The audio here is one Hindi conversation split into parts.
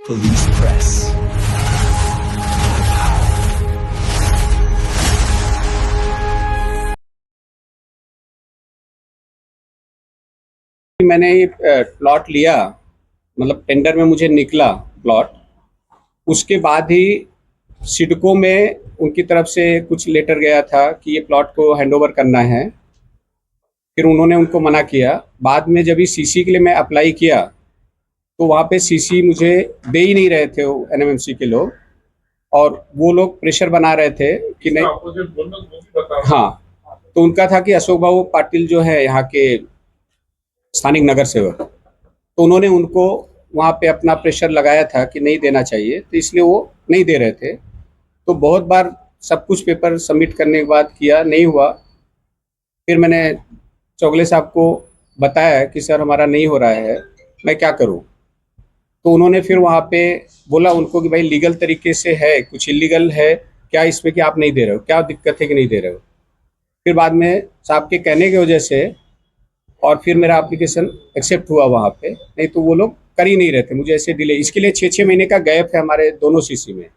Police Press. मैंने ये प्लॉट लिया, मतलब टेंडर में मुझे निकला प्लॉट, उसके बाद ही सिडको में उनकी तरफ से कुछ लेटर गया था कि ये प्लॉट को हैंडओवर करना है। फिर उन्होंने उनको मना किया। बाद में जब सीसी के लिए मैं अप्लाई किया तो वहाँ पे सीसी मुझे दे ही नहीं रहे थे वो एनएमएमसी के लोग, और वो लोग प्रेशर बना रहे थे कि नहीं। हाँ, तो उनका था कि अशोक बाबू पाटिल जो है यहाँ के स्थानिक नगर सेवक, तो उन्होंने उनको वहाँ पे अपना प्रेशर लगाया था कि नहीं देना चाहिए, तो इसलिए वो नहीं दे रहे थे। तो बहुत बार सब कुछ पेपर सबमिट करने के बाद किया, नहीं हुआ। फिर मैंने चौगले साहब को बताया कि सर हमारा नहीं हो रहा है, मैं क्या करूं। तो उन्होंने फिर वहाँ पे बोला उनको कि भाई लीगल तरीके से है, कुछ इलीगल है क्या इसमें कि आप नहीं दे रहे हो, क्या दिक्कत है कि नहीं दे रहे हो। फिर बाद में साहब के कहने की वजह से और फिर मेरा एप्लीकेशन एक्सेप्ट हुआ वहाँ पे, नहीं तो वो लोग कर ही नहीं रहे थे, मुझे ऐसे डिले। इसके लिए 6-6 महीने का गैप है हमारे दोनों सीसी में।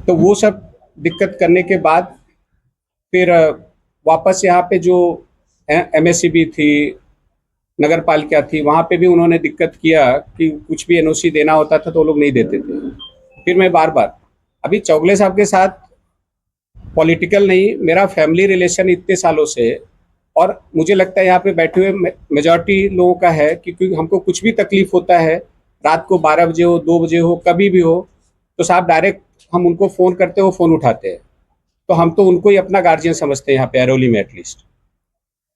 तो वो सब दिक्कत करने के बाद फिर वापस यहाँ पे जो एमएससीबी थी, नगर पालिका थी, वहाँ पे भी उन्होंने दिक्कत किया कि कुछ भी एनओसी देना होता था तो वो लोग नहीं देते थे। फिर मैं बार बार, अभी चौगले साहब के साथ पॉलिटिकल नहीं, मेरा फैमिली रिलेशन इतने सालों से, और मुझे लगता है यहाँ पे बैठे हुए मेजॉरिटी लोगों का है कि क्योंकि हमको कुछ भी तकलीफ होता है, रात को 12 बजे हो, 2 बजे हो, कभी भी हो, तो साहब डायरेक्ट हम उनको फ़ोन करते हो, फ़ोन उठाते हैं। तो हम तो उनको ही अपना गार्जियन समझते हैं यहाँ पे अरौली में एटलीस्ट।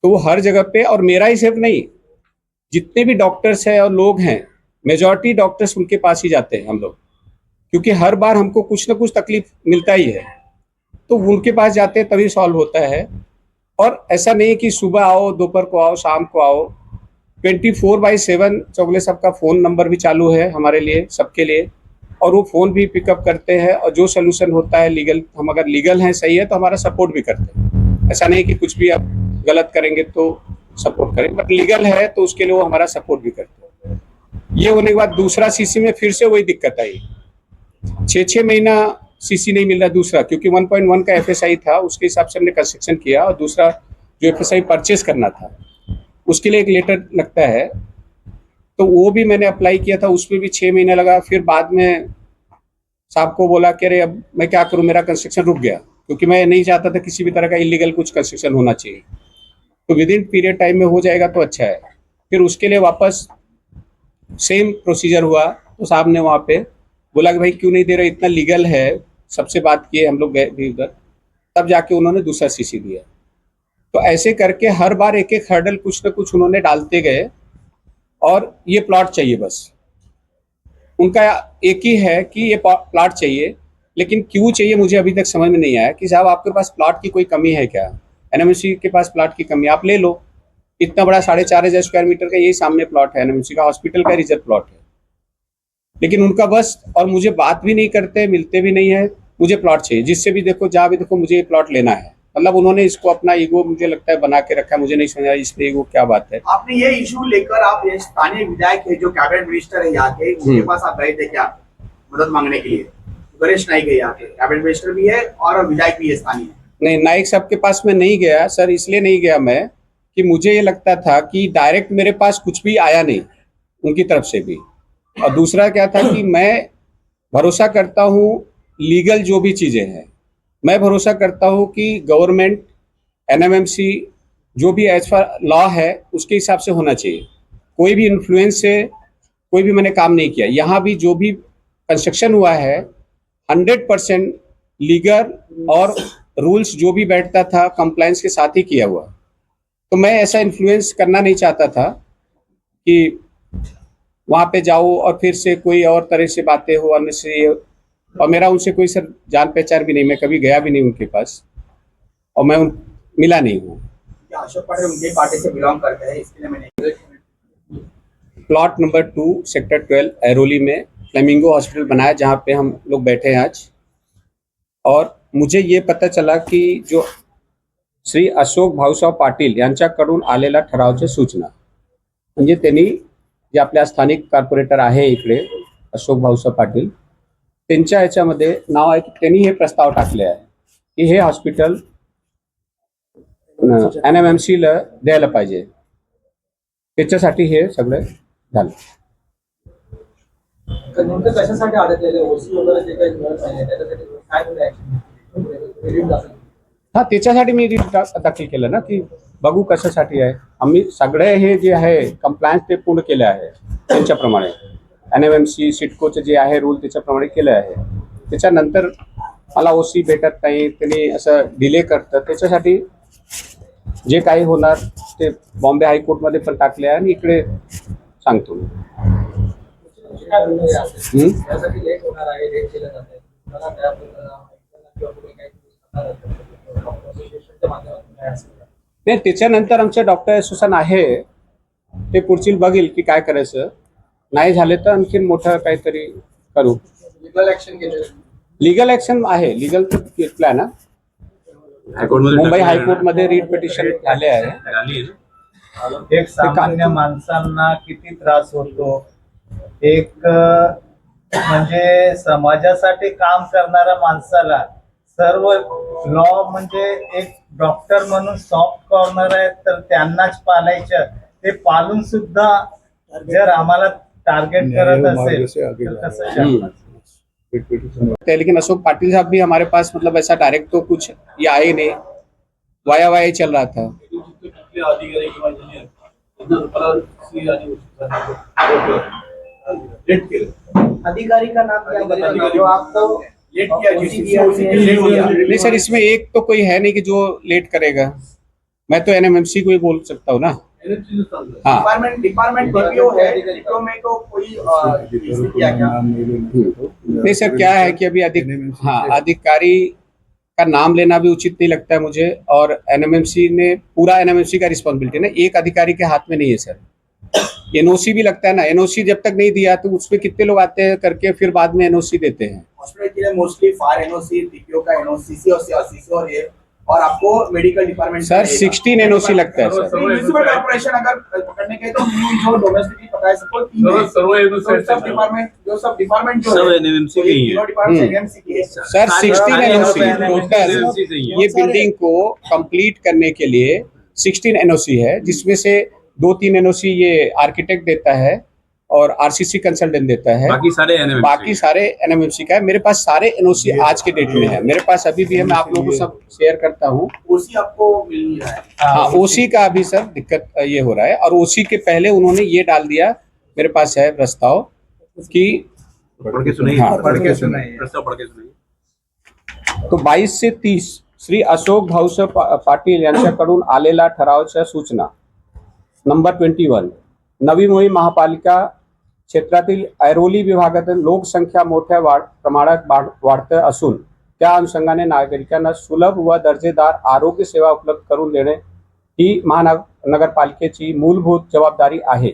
तो वो हर जगह पे, और मेरा ही सिर्फ नहीं, जितने भी डॉक्टर्स हैं और लोग हैं, मेजॉरिटी डॉक्टर्स उनके पास ही जाते हैं हम लोग, क्योंकि हर बार हमको कुछ ना कुछ तकलीफ मिलता ही है, तो उनके पास जाते हैं तभी सॉल्व होता है। और ऐसा नहीं है कि सुबह आओ, दोपहर को आओ, शाम को आओ, 24/7 चौगले साहब का फ़ोन नंबर भी चालू है हमारे लिए, सबके लिए, और वो फ़ोन भी पिकअप करते हैं, और जो सोल्यूशन होता है लीगल, हम अगर लीगल हैं, सही है, तो हमारा सपोर्ट भी करते हैं। ऐसा नहीं कि कुछ भी आप गलत करेंगे तो सपोर्ट करेंगे, बट लीगल है तो उसके लिए वो हमारा सपोर्ट भी करते हैं। ये होने के बाद दूसरा सीसी में फिर से वही दिक्कत आई, 6-6 महीना सीसी नहीं मिल रहा दूसरा, क्योंकि 1.1 का एफएसआई था, उसके हिसाब से हमने कंस्ट्रक्शन किया, और दूसरा जो एफएसआई परचेस करना था उसके लिए एक लेटर लगता है, तो वो भी मैंने अप्लाई किया था, उसमें भी 6 महीने लगा। फिर बाद में साहब को बोला कि अरे अब मैं क्या करूं, मेरा कंस्ट्रक्शन रुक गया, क्योंकि मैं नहीं चाहता था किसी भी तरह का इलीगल कुछ कंस्ट्रक्शन होना चाहिए। तो विद इन पीरियड टाइम में हो जाएगा तो अच्छा है। फिर उसके लिए वापस सेम प्रोसीजर हुआ, तो साहब ने वहाँ पे बोला कि भाई क्यों नहीं दे रहे, इतना लीगल है, सबसे बात किए, हम लोग गए भी उधर, तब जाके उन्होंने दूसरा सीसी दिया। तो ऐसे करके हर बार एक एक हर्डल कुछ ना कुछ उन्होंने डालते गए, और ये प्लॉट चाहिए बस, उनका एक ही है कि ये प्लॉट चाहिए। लेकिन क्यों चाहिए मुझे अभी तक समझ में नहीं आया कि साहब आपके पास प्लॉट की कोई कमी है क्या, एनएमसी के पास प्लॉट की कमी, आप ले लो। इतना बड़ा 4,500 स्क्वायर मीटर का यही सामने प्लॉट है, एनएमसी का हॉस्पिटल का रिजर्व प्लॉट है। लेकिन उनका बस, और मुझे बात भी नहीं करते, मिलते भी नहीं है, मुझे प्लॉट चाहिए, जिससे भी देखो, जहाँ भी देखो, मुझे ये प्लॉट लेना है। मतलब उन्होंने इसको अपना ईगो मुझे लगता है बना के रखा है, मुझे नहीं समझ आया इसमें ईगो क्या बात है। आपने ये इशू लेकर आप ये स्थानीय विधायक है जो कैबिनेट मिनिस्टर है यहाँ के, उनके पास आप गए थे क्या मदद मांगने के लिए? गणेश नाइक है यहाँ के, कैबिनेट मिनिस्टर भी है और विधायक भी है स्थानीय। नहीं, नाइक साहब के पास मैं नहीं गया सर, इसलिए नहीं गया मैं कि मुझे ये लगता था कि डायरेक्ट मेरे पास कुछ भी आया नहीं उनकी तरफ से भी, और दूसरा क्या था कि मैं भरोसा करता हूँ लीगल जो भी चीज़ें हैं, मैं भरोसा करता हूँ कि गवर्नमेंट, एनएमएमसी जो भी एज पर लॉ है उसके हिसाब से होना चाहिए। कोई भी इन्फ्लुएंस से कोई भी मैंने काम नहीं किया। यहाँ भी जो भी कंस्ट्रक्शन हुआ है 100% लीगल, और रूल्स जो भी बैठता था कंप्लायंस के साथ ही किया हुआ। तो मैं ऐसा इन्फ्लुएंस करना नहीं चाहता था कि वहाँ पे जाओ और फिर से कोई और तरह से बातें हो, अन्य से। और मेरा उनसे कोई सर जान पहचान भी नहीं, मैं कभी गया भी नहीं उनके पास, और मैं मिला नहीं हूँ। अशोक पाटिल उनके पार्टी से बिलोंग करते हैं, इसके लिए मैंने प्लॉट नंबर 2 सेक्टर 12 अरौली में फ्लेमिंगो हॉस्पिटल बनाया, जहाँ पे हम लोग बैठे हैं आज। और मुझे ये पता चला की जो श्री अशोक भाऊसाहेब पाटील यांच्याकडून आलेला ठरावाची सूचना, म्हणजे त्यांनी जे आपल्या स्थानिक कॉर्पोरेटर आहे इकडे अशोक भाऊसाहेब पाटील, त्यांच्या याच्यामध्ये नाव आहे की त्यांनी हे प्रस्ताव टाकले आहे की हे हॉस्पिटल NMMC ला द्यायला पाहिजे. त्याच्यासाठी हे सगळं झालं. नेमकं कशासाठी अडकलेले ओसी वगैरे जे काही मिळत नाही त्याच्यासाठी काय म्हणजे ऍक्शन हा, त्याच्यासाठी मी दाखल केलं ना की बघू कशासाठी आहे. आम्ही सगळे हे जे आहे कंप्लायन्स ते पूर्ण केले आहे त्यांच्याप्रमाणे. NMMC सिडकोचे जे आहे रूल त्याच्याप्रमाणे केले आहे. त्याच्यानंतर मला ओसी भेटत नाही, त्यांनी असं डिले करतं. त्याच्यासाठी जे काही होणार ते बॉम्बे हायकोर्टमध्ये पण टाकले आहे आणि इकडे सांगतो मी. यासाठी लेट होणार आहे, लेट केलं जात आहे मला नाही, त्याच्यानंतर आमचे डॉक्टर असोसिएशन आहे ते पुढची बघील की काय करायचं. नाही झाले तर आणखी मोठं काहीतरी करू. लिगल ऍक्शन केलं. लिगल ऍक्शन आहे, लिगल घेतला आहे ना. मुंबई हायकोर्टमध्ये रीट पिटिशन झाले आहे. एक सामान्य माणसांना किती त्रास होतो. एक म्हणजे समाजासाठी काम करणाऱ्या माणसाला सर्व लॉ म्हणजे एक डॉक्टर म्हणून सॉफ्ट कॉर्नर आहे तर त्यांनाच पालायचं. ते पालून सुद्धा जर आम्हाला टारगेट करत असेल तर कसं शक्य? लेकिन अशोक पाटिल साहब भी हमारे पास मतलब ऐसा डायरेक्ट तो कुछ ये आए नहीं, वाया वाया चल रहा था. अधिकारी का नाम क्या बताइए जो आपको लेट किया? नहीं सर, इसमें एक तो कोई है नहीं कि जो लेट करेगा. मैं तो NMMC को ही बोल सकता हूँ ना. हाँ, डिपार्टमेंट DPO है, DPO में तो कोई किया क्या? नहीं सर, क्या है कि अभी अधिकारी का नाम लेना भी उचित नहीं लगता है मुझे. और NMMC ने पूरा NMMC का रिस्पॉन्सिबिलिटी ना एक अधिकारी के हाथ में नहीं है सर. NOC भी लगता है ना, NOC जब तक नहीं दिया तो उसमें कितने लोग आते हैं करके फिर बाद में NOC देते हैं. हॉस्पिटल के लिए मोस्टली फायर NOC, DPO का NOC, CC और CC और ये, और आपको मेडिकल डिपार्टमेंट सर 16 NOC लगता है सर. म्युनिसिपल कॉर्पोरेशन अगर पकड़ने के तो जो डोमेस्टिक पता है सबको 3 सब डिपार्टमेंट जो सब है NMMC के ही है. तीनों डिपार्टमेंट NMMC की है. सर 16 NOC टोटल NMMC से ही है. ये बिल्डिंग को कंप्लीट करने के लिए 16 NOC है, जिसमें से 2-3 NOC ये आर्किटेक्ट देता है और RCC कंसल्टेंट देता है. बाकी सारे NMMC का है. मेरे पास सारे NOC आज के डेट में है, मेरे पास अभी भी है. मैं आप लोगों को सब शेयर करता हूँ. ओसी आपको मिल नहीं रहा है. हाँ, OC का अभी सर दिक्कत ये हो रहा है. और OC के पहले उन्होंने ये डाल दिया, मेरे पास है प्रस्ताव कि पढ़ के सुनाइए. हाँ, पढ़ के सुनाइए. प्रस्ताव पढ़ के सुनाइए. तो 22 से 30 श्री अशोक भाऊसाहेब पाटील यांच्याकडून आलेला ठरावाच्या सूचना नंबर 21. नवी मुंबई महापालिका क्षेत्रातील ऐरोली विभागातील लोकसंख्या मोठ्या प्रमाणात वाढत असून त्या अनुषंगाने नागरिकांना सुलभ व दर्जेदार आरोग्य सेवा उपलब्ध करून देणे ही महानगरपालिकेची मूलभूत जबाबदारी आहे.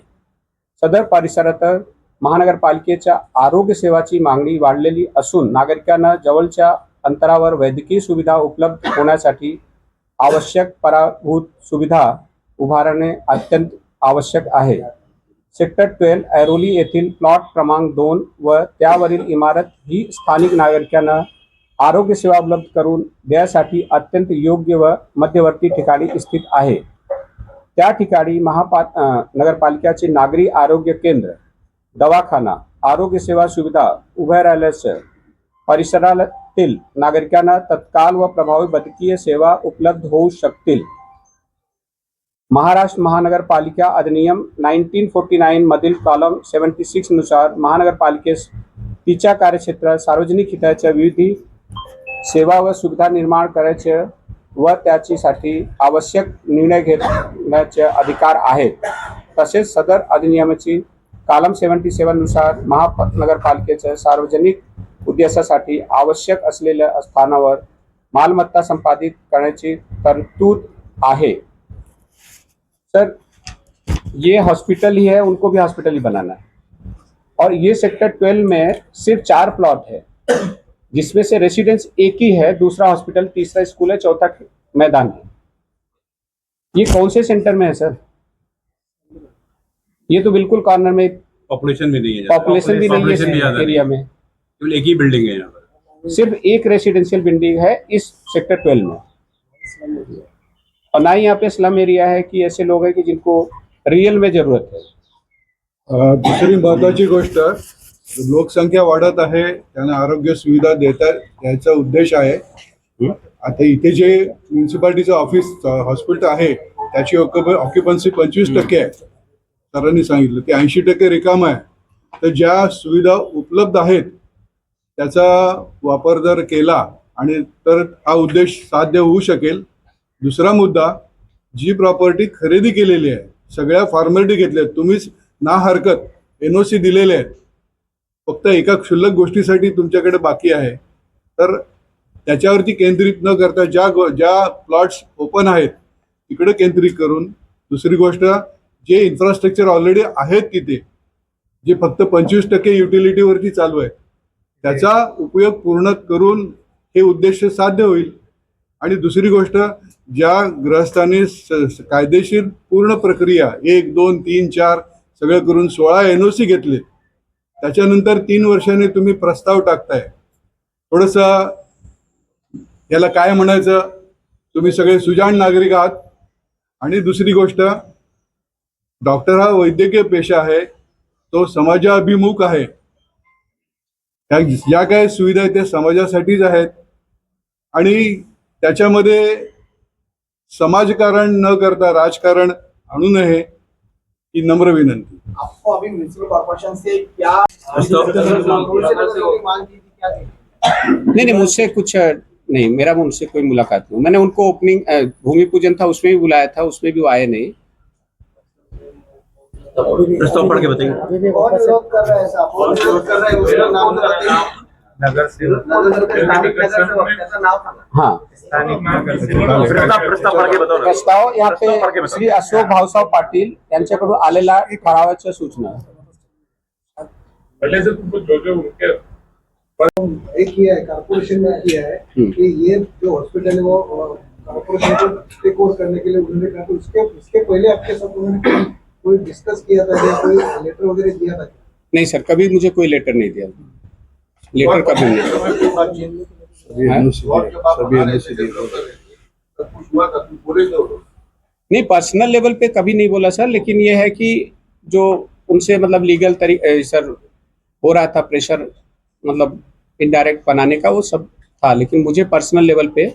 सदर परिसरात महानगरपालिकेच्या आरोग्य सेवाची मागणी वाढलेली असून नागरिकांना जवळच्या अंतरावर वैद्यकीय सुविधा उपलब्ध होण्यासाठी आवश्यक पायाभूत सुविधा उभारणे अत्यंत आवश्यक आहे. सेक्टर 12 ऐरोली येथील प्लॉट क्रमांक 2 व त्यावरील इमारत ही स्थानिक नागरिकांना आरोग्य सेवा उपलब्ध करून देण्यासाठी अत्यंत योग्य व मध्यवर्ती ठिकाणी स्थित आहे. त्या ठिकाणी नगरपालिकेचे नागरी आरोग्य केंद्र, दवाखाना, आरोग्य सेवा सुविधा उभ्या राहिल्यास परिसरातील नागरिकांना तत्काळ व प्रभावी वैद्यकीय सेवा उपलब्ध होऊ शकतील. महाराष्ट्र महानगरपालिका अधिनियम 1949 मधील कॉलम 76 नुसार महानगरपालिकेस तिच्या कार्यक्षेत्रात सार्वजनिक हिताच्या विविध सेवा व सुविधा निर्माण करायचे व त्याच्यासाठी आवश्यक निर्णय घेण्याचे अधिकार आहेत. तसेच सदर अधिनियमाची कॉलम 77 नुसार महानगरपालिकेच्या सार्वजनिक उद्देशासाठी आवश्यक असलेल्या स्थानावर मालमत्ता संपादित करण्याची तरतूद आहे. सर, ये हॉस्पिटल ही है, उनको भी हॉस्पिटल ही बनाना है. और ये सेक्टर 12 में सिर्फ 4 प्लॉट है, जिसमें से रेसिडेंस एक ही है, दूसरा हॉस्पिटल, तीसरा स्कूल है, चौथा मैदान है. ये कौन से सेंटर में है सर? ये तो बिल्कुल कॉर्नर में पॉपुलेशन भी नहीं है ज्यादा। पॉपुलेशन भी नहीं Population भी है ज्यादा इस एरिया में। केवल एक ही बिल्डिंग है यहाँ पर। सिर्फ एक रेसिडेंशियल बिल्डिंग है इस सेक्टर 12 में, और ना ही यहाँ पे स्लम एरिया है कि ऐसे लोग हैं कि जिनको रियल में जरूरत है। दुसरी महत्वाची गोष्ट, लोकसंख्या वाढत आहे, त्यांना आरोग्य सुविधा देतात याचा उद्देश आहे. आता इथे जे म्युन्सिपाल्टीचं ऑफिस हॉस्पिटल आहे त्याची ऑक्युपन्सी 25% आहे. सरांनी सांगितलं ते 80% रिकाम आहे. तर ज्या सुविधा उपलब्ध आहेत त्याचा वापर जर केला आणि तर हा उद्देश साध्य होऊ शकेल. दुसरा मुद्दा, जी प्रॉपर्टी खरेदी केलेली आहे सगळ्या फॉर्मॅलिटी घेतल्या आहेत, तुम्हीच ना हरकत NOC दिलेले आहेत, फक्त एका क्षुल्लक गोष्टीसाठी तुमच्याकडे बाकी आहे. तर त्याच्यावरती केंद्रित न करता ज्या प्लॉट्स ओपन आहेत तिकडे केंद्रित करून, दुसरी गोष्ट जे इन्फ्रास्ट्रक्चर ऑलरेडी आहेत तिथे जे फक्त 25% युटिलिटीवरती चालू आहे त्याचा उपयोग पूर्ण करून हे उद्देश साध्य होईल. आणि दुसरी गोष्ट, ज्या ग्रहस्थांनी कायदेशीर पूर्ण प्रक्रिया 1, 2, 3, 4 सगळं करून 16 NOC घेतले, त्याच्यानंतर 3 वर्षांनी तुम्ही प्रस्ताव टाकताय, थोडंसं याला काय म्हणायचं, तुम्ही सगळे सुजाण नागरिक आहात. आणि दुसरी गोष्ट, डॉक्टर हा वैद्यकीय पेशा आहे, तो समाजाभिमुख आहे. ज्या काय सुविधा आहेत त्या समाजासाठीच आहेत आणि त्याच्यामध्ये समाजकारण न करता राजकारण आणू नये ही नम्र विनंती. आपको अभी म्युनिसिपल कॉर्पोरेशन से क्या मांग की थी, क्या थी? नहीं, मुझसे कुछ नहीं, मेरा उनसे कोई मुलाकात नहीं. मैंने उनको ओपनिंग भूमि पूजन था उसमें भी बुलाया था, उसमें भी वो आए नहीं. प्रस्ताव पढ़ के बताइए। कौन विरोध कर रहा है साहब? कौन विरोध कर रहा है उसका नाम बताइए। नगर सेवक स्थानिक नगर सेवक, त्याचं नाव सांगा. हाँ, प्रस्ताव पढ़ के बताओ ना। प्रस्ताव यहाँ पे श्री अशोक भाऊसाव पाटील यांच्याकडून आलेला ठरावाच्या सूचना. पहले से तुमको जो उनके एक किया है, कारपोरेशन ने किया है कि ये जो हॉस्पिटल है वो कारपोरेशन को टेक ओवर करने के लिए उन्होंने कहा. तो इसके पहले आपके साथ उन्होंने कोई डिस्कस किया था या कोई लेटर वगैरह दिया था? नहीं सर, कभी मुझे कोई लेटर नहीं दिया. लेटर कभी नहीं दिया. नहीं, पर्सनल लेवल पे कभी नहीं बोला सर, लेकिन ये है कि जो उनसे मतलब लीगल तरीके सर हो रहा था प्रेशर, मतलब इनडायरेक्ट बनाने का, वो सब था, लेकिन मुझे पर्सनल लेवल पे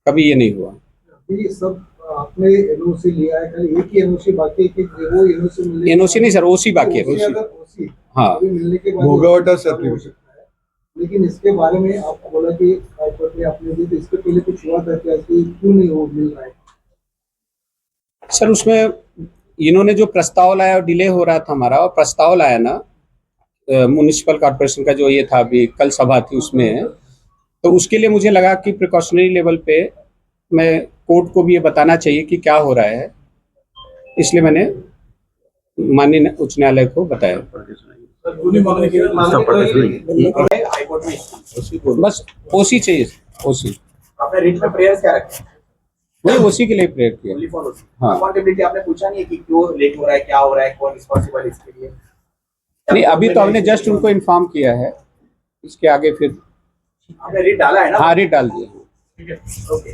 कभी ये नहीं हुआ. अभी सब आपने NOC लिया है, खाली एक ही NOC बाकी है कि वो NOC मिलने NOC नहीं सर, OC बाकी है. OC हाँ. अभी मिलने के बाद भोगावटा सर्टिफिकेट. लेकिन इसके बारे में आपको बोला कि हाईकोर्ट ने आपने दी, तो इसके पहले कुछ हुआ था क्या कि क्यों नहीं हो मिल रहा है? सर उसमें इन्होंने जो प्रस्ताव लाया और डिले हो रहा था हमारा, और प्रस्ताव लाया ना म्युनिसिपल कॉर्पोरेशन का जो ये था, अभी कल सभा थी उसमें, तो उसके लिए मुझे लगा कि प्रिकॉशनरी लेवल पे मैं कोर्ट को भी ये बताना चाहिए कि क्या हो रहा है, इसलिए मैंने माननीय उच्च न्यायालय को बताया. प्रस्ताव पढ़ के सुनिए। हाईकोर्ट में बस OC चाहिए, OC. आपने रिट में प्रेयर्स क्या रखे? नहीं, OC के लिए प्रेयर किया. Only for OC. हाँ. अकाउंटेबिलिटी आपने पूछा नहीं है कि क्यों लेट हो रहा है, क्या हो रहा है, कौन रिस्पांसिबल इसके लिए? नहीं, अभी तो हमने जस्ट उनको इन्फॉर्म किया है, इसके आगे फिर आपने रिट डाला है ना? हाँ, रिट डाल दिया. ओके.